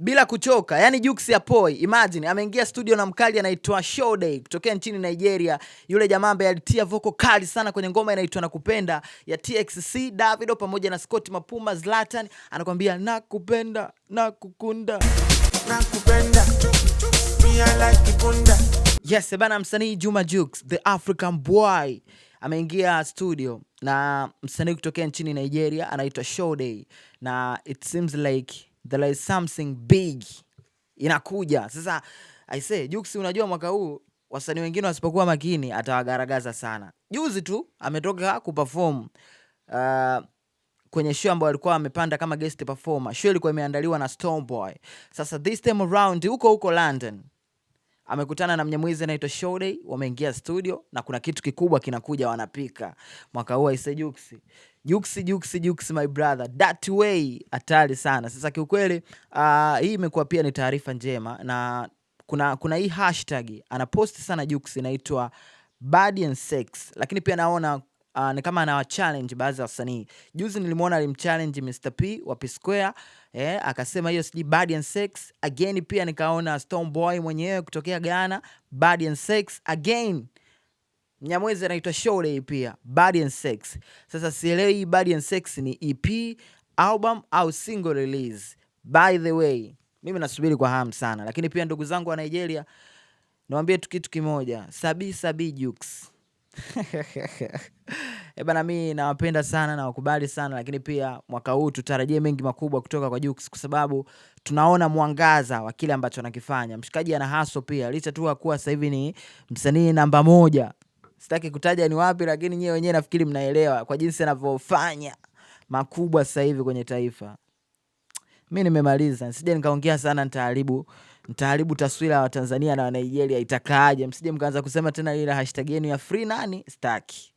bila kuchoka. Yani Jux ya Poi, imagine ameingia studio na mkali anaitwa Showday kutokea nchini Nigeria. Yule jamaa ambaye alitia vocal kali sana kwenye ngoma inaitwa Nakupenda ya TXC, Davido pamoja na Scott Mapuma, Zlatan, anakuambia nakupenda, nakukunda, nakupenda. Yes, bana, msanii Juma Jux, the African boy, ameingia studio na msanii kutokea nchini Nigeria anaitwa Showday, na it seems like there is something big inakuja. Sasa I say Jux, unajua mwaka huu wasanii wengine wasipokuwa makini atawagaragaza sana. Juzi tu ametoka kuperform kwenye show ambayo alikuwa amepanda kama guest performer. Show ilikuwa imeandaliwa na Stonebwoy. Sasa this time around huko London amekutana na Mnyamwezi anaitwa Showday, wameingia studio na kuna kitu kikubwa kinakuja wanapika. Mwaka huu aise Jux my brother. That way hatari sana. Sasa kiukweli hii imekuwa pia ni taarifa njema, na kuna hii hashtag anapost sana Jux inaitwa Body and Sex, lakini pia naona ni kama anawa challenge baadhi ya wasanii. Juzi nilimuona alimchallenge Mr. P wa P Square, akasema hiyo siji Body and Sex again. Pia nikaona Stonebwoy mwenyewe kutokea Ghana, Body and Sex again. Mnyamwezi anaitwa Showday pia Body and Sex. Sasa sielewi Body and Sex ni EP, album au single release. By the way, mimi nasubiri kwa hamu sana. Lakini pia ndugu zangu wa Nigeria, niwaambie tu kitu kimoja, sabi Jux. Bana, mimi nawapenda sana na wakubali sana, lakini pia mwaka huu tutarajie mengi makubwa kutoka kwa Jux, kwa sababu tunaona mwangaza wa kile ambacho anakifanya. Mshikaji ana hustle pia, licha tu kuwa sasa hivi ni msanii namba 1. Sitaki kutaja ni wapi, lakini nyewe wenyewe nafikiri mnaelewa kwa jinsi anavyofanya makubwa sasa hivi kwenye taifa. Mimi nimemaliza, nisije nikaongea sana, nitaharibu taswira ya Tanzania na Nigeria itakaaje. Msije mkaanza kusema tena ile hashtag yenu ya free nani, staki.